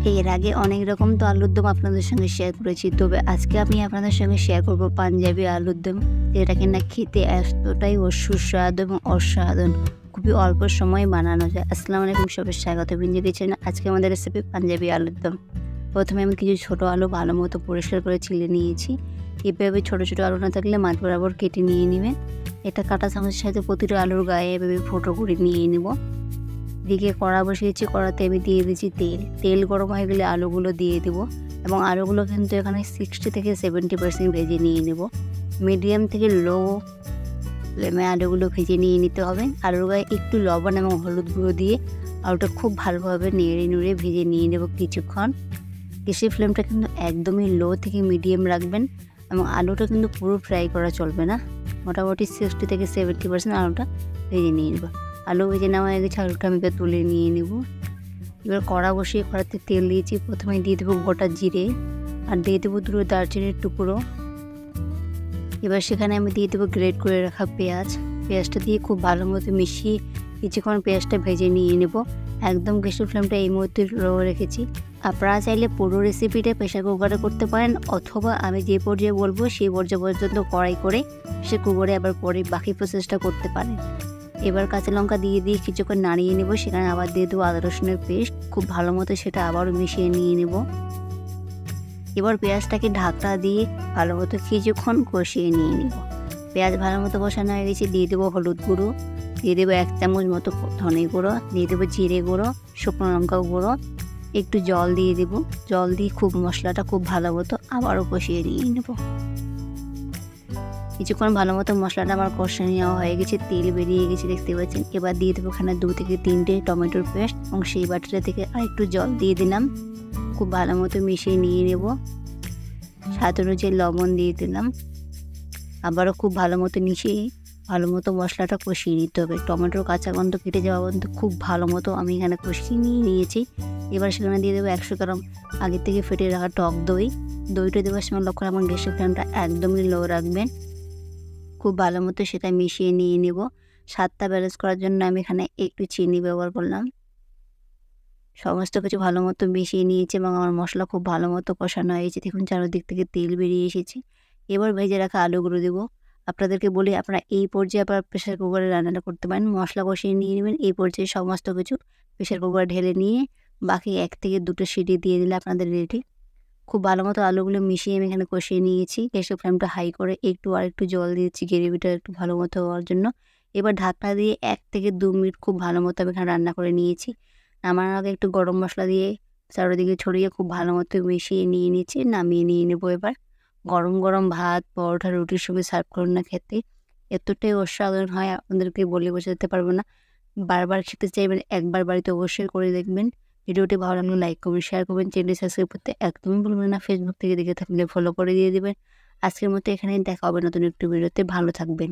এর আগে অনেক রকম তো আলুর দম আপনাদের সঙ্গে শেয়ার করেছি, তবে আজকে আমি আপনাদের সঙ্গে শেয়ার করব পাঞ্জাবি আলুর দম, যেটা কিনা খেতে এতটাই সুস্বাদু এবং অসাধারণ, খুবই অল্প সময়ে বানানো যায়। আসসালামু আলাইকুম, সবাই স্বাগত বিঞ্জি কিচেনে। আজকে আমাদের রেসিপি পাঞ্জাবি আলুর দম। প্রথমে আমি কিছু ছোটো আলু ভালো মতো পরিষ্কার করে ছিলে নিয়েছি। এভাবে ছোটো ছোটো আলু না থাকলে মাছ বরাবর কেটে নিয়ে নেবেন। এটা কাঁটা চামচের সাথে প্রতিটা আলুর গায়ে এভাবে ফুটো করে নিয়ে নেব। দিকে কড়া বসিয়েছি, কড়াতে আমি দিয়ে দিয়েছি তেল গরম হয়ে গেলে আলুগুলো দিয়ে দেব এবং আলুগুলো কিন্তু এখানে 60 থেকে 70% ভেজে নিয়ে নেব। মিডিয়াম থেকে লো ফ্লেমে আলুগুলো ভেজে নিয়ে নিতে হবে। আলুর গায়ে একটু লবণ এবং হলুদ গুঁড়ো দিয়ে আলুটা খুব ভালোভাবে নেড়ে নুড়ে ভেজে নিয়ে নেব কিছুক্ষণ। গ্যাসের ফ্লেমটা কিন্তু একদমই লো থেকে মিডিয়াম রাখবেন এবং আলুটা কিন্তু পুরো ফ্রাই করা চলবে না, মোটামুটি 60 থেকে 70% আলুটা ভেজে নিয়ে নেব। আলু ভেজে নেওয়া হয়ে গেছে, আলুটা আমি তুলে নিয়ে নেব। এবার কড়া বসিয়ে কড়াতে তেল দিয়েছি। প্রথমে দিয়ে দেবো গোটা জিরে আর দিয়ে দেবো দুটো দারচিনির টুকরো। এবার সেখানে আমি দিয়ে দেবো গ্রেট করে রাখা পেঁয়াজটা দিয়ে খুব ভালো মতো মিশিয়ে কিছুক্ষণ পেঁয়াজটা ভেজে নিয়ে নেব। একদম গ্যাসের ফ্লেমটা এই মুহূর্তে লো রেখেছি। আপনারা চাইলে পুরো রেসিপিটা প্রেসার কুকারে করতে পারেন, অথবা আমি যে পর্যায়ে বলবো সেই পর্যায়ে পর্যন্ত কড়াই করে সে কুকারে আবার পরে বাকি প্রসেসটা করতে পারেন। এবার কাঁচা লঙ্কা দিয়ে কিছুক্ষণ নাড়িয়ে নেব। সেখানে আবার দিয়ে দেবো আদা রসুনের পেস্ট, খুব ভালো মতো সেটা আবারও মিশিয়ে নিয়ে নেব। এবার পেঁয়াজটাকে ঢাকনা দিয়ে ভালো মতো কিছুক্ষণ কষিয়ে নিয়ে নেব। পেঁয়াজ ভালো মতো কষানো হয়ে গেছে, দিয়ে দেবো হলুদ গুঁড়ো, দিয়ে দেবো 1 চামচ মতো ধনে গুঁড়ো, দিয়ে দেবো জিরে গুঁড়ো, শুকনো লঙ্কা গুঁড়ো, একটু জল দিয়ে দেবো। জল দিয়ে খুব মশলাটা খুব ভালো মতো আবারও কষিয়ে নিয়ে নেব। কিছুক্ষণ ভালো মতো মশলাটা আমার কষিয়ে নেওয়া হয়ে গেছে, তেল বেরিয়ে গেছে দেখতে পাচ্ছেন। এবার দিয়ে দেবো এখানে 2 থেকে 3টে টমেটোর পেস্ট এবং সেই বাটিটা থেকে আরেকটু জল দিয়ে দিলাম। খুব ভালো মতো মিশিয়ে নিয়ে নেব। স্বাদ অনুযায়ী লবণ দিয়ে দিলাম। আবারও খুব ভালো মতো মিশিয়ে ভালো মতো মশলাটা কষিয়ে নিতে হবে। টমেটোর কাঁচা গন্ধ কেটে যাওয়া পর্যন্ত খুব ভালো মতো আমি এখানে কষিয়ে নিয়েছি। এবার সেখানে দিয়ে দেবো 100 গ্রাম আগে থেকে ফেটে রাখা টক দইটা দেওয়ার সময় লক্ষ্য রাখবেন গ্যাসের ফ্লেমটা একদমই লো রাখবেন। খুব ভালো মতো সেটা মিশিয়ে নিয়ে নেব। স্বাদটা ব্যালেন্স করার জন্য আমি এখানে একটু চিনি ব্যবহার করলাম। সমস্ত কিছু ভালো মতো মিশিয়ে নিয়েছি এবং আমার মশলা খুব ভালো মতো কষানো হয়েছে। দেখুন চারদিক থেকে তেল বেরিয়ে এসেছে। এবার ভেজে রাখা আলুগুলো দেবো। আপনাদেরকে বলি, আপনারা এই পর্যায়ে আবার প্রেসার কুকারে রান্নাটা করতে পারেন। মশলা কষিয়ে নিয়ে নেবেন। এই পর্যায়ে সমস্ত কিছু প্রেসার কুকারে ঢেলে নিয়ে বাকি 1 থেকে 2টো সিটি দিয়ে দিলে আপনাদের রেডি। খুব ভালো মতো আলুগুলো মিশিয়ে আমি এখানে কষিয়ে নিয়েছি। গ্যাসের ফ্লেমটা হাই করে আরেকটু জল দিয়েছি গ্রেভিটা একটু ভালো মতো হওয়ার জন্য। এবার ঢাকনা দিয়ে 1 থেকে 2 মিনিট খুব ভালো মতো আমি এখানে রান্না করে নিয়েছি। নামানোর আগে একটু গরম মশলা দিয়ে চারিদিকে ছড়িয়ে খুব ভালো মতো মিশিয়ে নিয়ে নিয়েছি। নামিয়ে নিয়ে নেবো। এবার গরম গরম ভাত, পরোটা, রুটির সঙ্গে সার্ভ করুন না, খেতে এতটাই অসাধারণ হয় আপনাদেরকে বলে বোঝাতে পারবো না। বারবার খেতে চাইবেন, একবার বাড়িতে অবশ্যই করে দেখবেন। ভিডিওটি ভালো লাগলে লাইক করবেন, শেয়ার করবেন, চ্যানেলটি সাবস্ক্রাইব করতে একদমই ভুলবেন না। ফেসবুক থেকে দেখে থাকলে ফলো করে দিয়ে দেবেন। আজকের মতো এখানেই দেখা হবে নতুন একটি ভিডিওতে। ভালো থাকবেন।